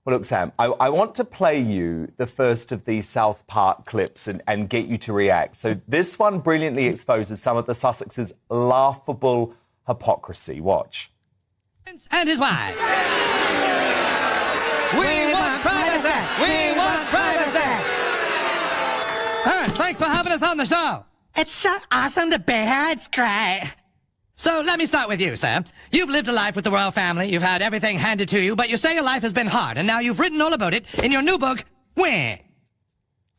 Well, look, Sam, I want to play you the first of these South Park clips and get you to react. So this one brilliantly exposes some of the Sussex's laughable hypocrisy. Watch. And his wife. We want privacy! We want privacy! Thanks for having us on the show. It's so awesome to be here. It's great. So let me start with you, Sam. You've lived a life with the royal family. You've had everything handed to you, but you say your life has been hard, and now you've written all about it in your new book, Win.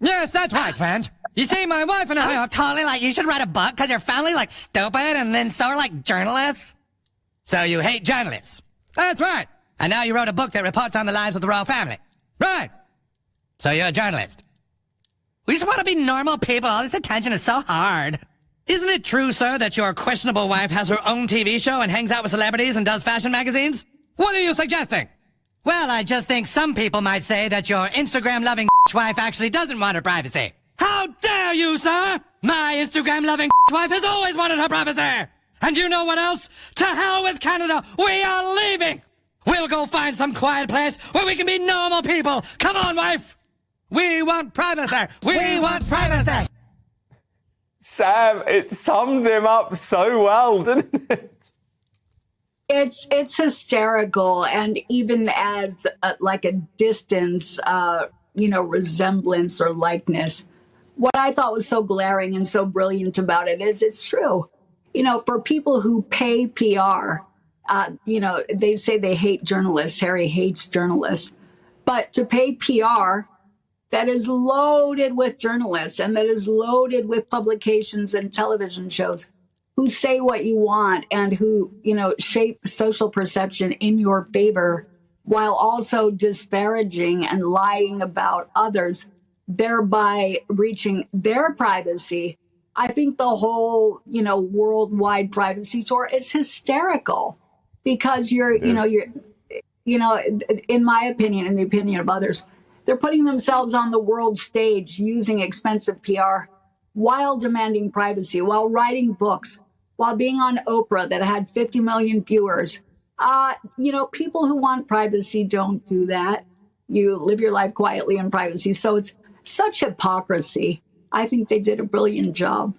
Yes, that's right, friend. You see, my wife and I are totally like, you should write a book because your family like stupid, and then so are like journalists. So you hate journalists. That's right. And now you wrote a book that reports on the lives of the royal family. Right. So you're a journalist. We just want to be normal people. All this attention is so hard. Isn't it true, sir, that your questionable wife has her own TV show and hangs out with celebrities and does fashion magazines? What are you suggesting? Well, I just think some people might say that your Instagram-loving wife actually doesn't want her privacy. How dare you, sir? My Instagram-loving wife has always wanted her privacy. And you know what else? To hell with Canada. We are leaving. We'll go find some quiet place where we can be normal people. Come on, wife. We want privacy. We want privacy. Sam, it summed him up so well, didn't it? It's hysterical, and even as like a distance, resemblance or likeness. What I thought was so glaring and so brilliant about it is it's true. You know, for people who pay PR, they say they hate journalists. Harry hates journalists, but to pay PR that is loaded with journalists and that is loaded with publications and television shows who say what you want and who, shape social perception in your favor while also disparaging and lying about others, thereby reaching their privacy. I think the whole, worldwide privacy tour is hysterical because you're in my opinion, in the opinion of others, they're putting themselves on the world stage using expensive PR while demanding privacy, while writing books, while being on Oprah that had 50 million viewers. People who want privacy don't do that. You live your life quietly in privacy. So it's such hypocrisy. I think they did a brilliant job.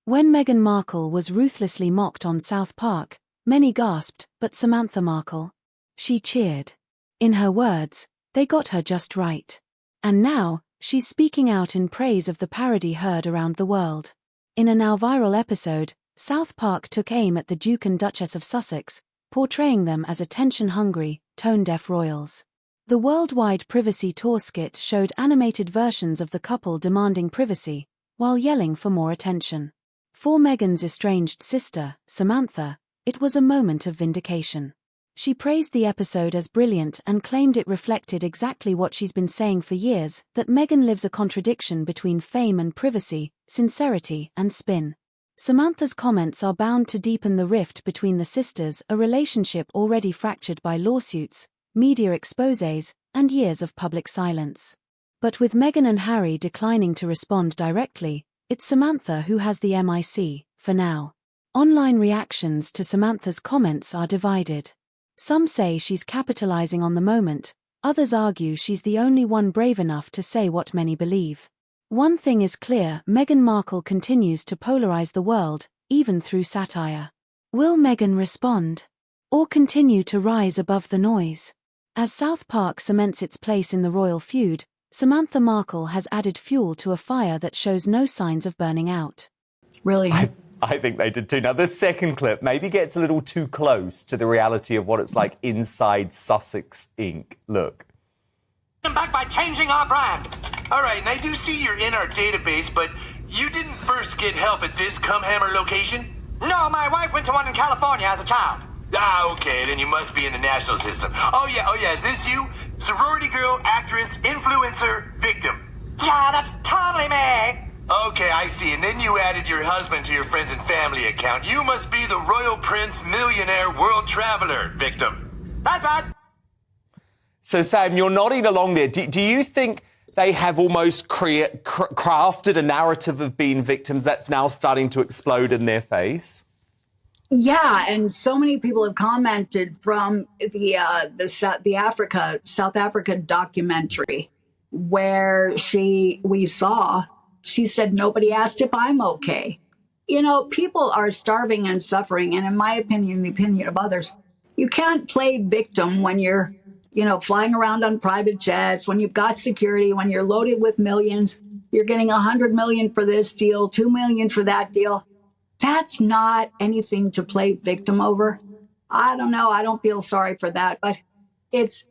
When Meghan Markle was ruthlessly mocked on South Park, many gasped, but Samantha Markle. She cheered. In her words, they got her just right. And now, she's speaking out in praise of the parody heard around the world. In a now viral episode, South Park took aim at the Duke and Duchess of Sussex, portraying them as attention-hungry, tone-deaf royals. The worldwide privacy tour skit showed animated versions of the couple demanding privacy, while yelling for more attention. For Meghan's estranged sister, Samantha, it was a moment of vindication. She praised the episode as brilliant and claimed it reflected exactly what she's been saying for years, that Meghan lives a contradiction between fame and privacy, sincerity and spin. Samantha's comments are bound to deepen the rift between the sisters, a relationship already fractured by lawsuits, media exposés, and years of public silence. But with Meghan and Harry declining to respond directly, it's Samantha who has the mic, for now. Online reactions to Samantha's comments are divided. Some say she's capitalizing on the moment, others argue she's the only one brave enough to say what many believe. One thing is clear, Meghan Markle continues to polarize the world, even through satire. Will Meghan respond? Or continue to rise above the noise? As South Park cements its place in the royal feud, Samantha Markle has added fuel to a fire that shows no signs of burning out. Really? I think they did too. Now, this second clip maybe gets a little too close to the reality of what it's like inside Sussex Inc. Look. Back by changing our brand. All right, and I do see you're in our database, but you didn't first get help at this Cumhammer location? No, my wife went to one in California as a child. Ah, okay, then you must be in the national system. Oh yeah, is this you? Sorority girl, actress, influencer, victim. Yeah, that's totally me. Okay, I see, and then you added your husband to your friends and family account. You must be the Royal Prince Millionaire World Traveler victim. That's right. So, Sam, you're nodding along there. Do you think they have almost crafted a narrative of being victims that's now starting to explode in their face? Yeah, and so many people have commented from the South Africa documentary where she said nobody asked if I'm okay. You know, people are starving and suffering, and in my opinion, the opinion of others, you can't play victim when you're, flying around on private jets, when you've got security, when you're loaded with millions, you're getting 100 million for this deal, 2 million for that deal. That's not anything to play victim over. I don't know. I don't feel sorry for that, but it's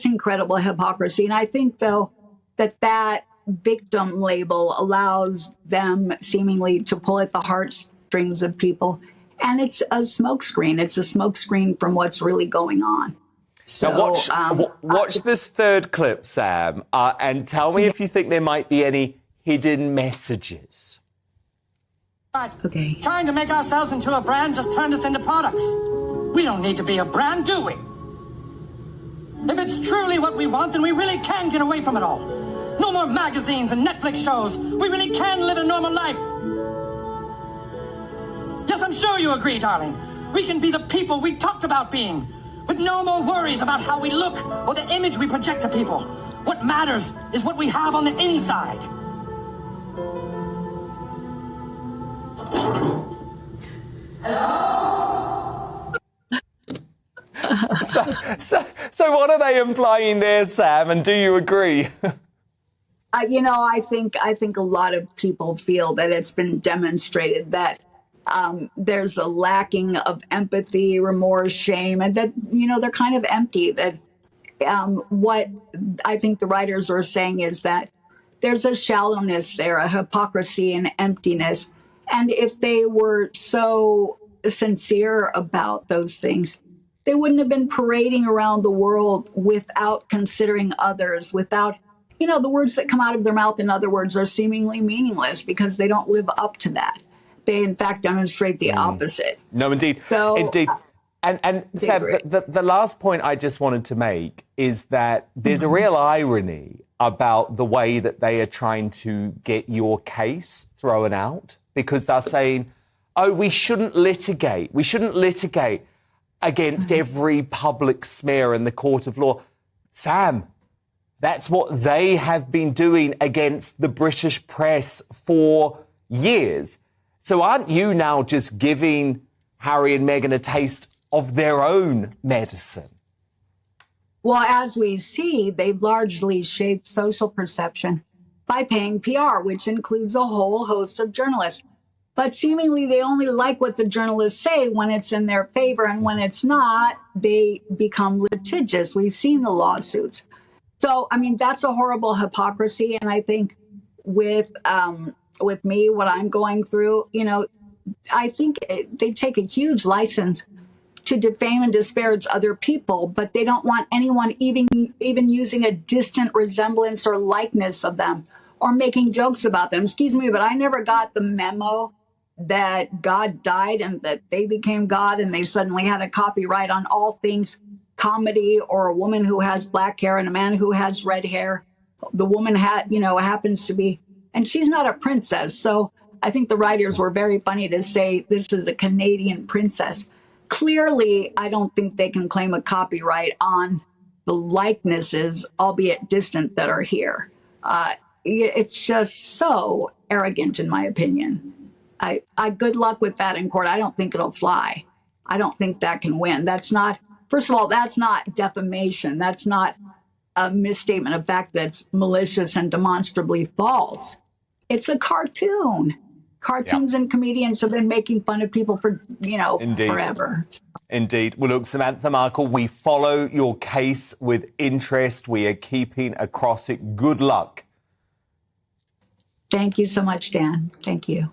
incredible hypocrisy. And I think, though, that victim label allows them seemingly to pull at the heartstrings of people. And it's a smokescreen. It's a smokescreen from what's really going on. So now watch this third clip, Sam, and tell me if you think there might be any hidden messages. Okay. Trying to make ourselves into a brand just turned us into products. We don't need to be a brand, do we? If it's truly what we want, then we really can get away from it all. No more magazines and Netflix shows. We really can live a normal life. Yes, I'm sure you agree, darling. We can be the people we talked about being, with no more worries about how we look or the image we project to people. What matters is what we have on the inside. So what are they implying there, Sam? And do you agree? I think a lot of people feel that it's been demonstrated that there's a lacking of empathy, remorse, shame, and that they're kind of empty. That what I think the writers were saying is that there's a shallowness there, a hypocrisy and emptiness. And if they were so sincere about those things, they wouldn't have been parading around the world without considering others, without, the words that come out of their mouth, in other words, are seemingly meaningless because they don't live up to that. They, in fact, demonstrate the opposite. No, indeed. So, indeed. And Sam, the last point I just wanted to make is that there's a real irony about the way that they are trying to get your case thrown out, because they're saying, oh, we shouldn't litigate. We shouldn't litigate against every public smear in the court of law. Sam, that's what they have been doing against the British press for years. So aren't you now just giving Harry and Meghan a taste of their own medicine? Well, as we see, they've largely shaped social perception by paying PR, which includes a whole host of journalists. But seemingly they only like what the journalists say when it's in their favor, and when it's not, they become litigious. We've seen the lawsuits. So, I mean, that's a horrible hypocrisy. And I think with me, what I'm going through, I think they take a huge license to defame and disparage other people, but they don't want anyone even using a distant resemblance or likeness of them or making jokes about them. Excuse me, but I never got the memo that God died and that they became God and they suddenly had a copyright on all things comedy, or a woman who has black hair and a man who has red hair. The woman happens to be, and she's not a princess. So I think the writers were very funny to say this is a Canadian princess. Clearly, I don't think they can claim a copyright on the likenesses, albeit distant, that are here. It's just so arrogant, in my opinion. I good luck with that in court. I don't think it'll fly. I don't think that can win. That's not, first of all, that's not defamation. That's not a misstatement of fact that's malicious and demonstrably false. It's a cartoon. Cartoons and comedians have been making fun of people for, Indeed. Forever. Indeed. Well, look, Samantha Markle, we follow your case with interest. We are keeping across it. Good luck. Thank you so much, Dan. Thank you.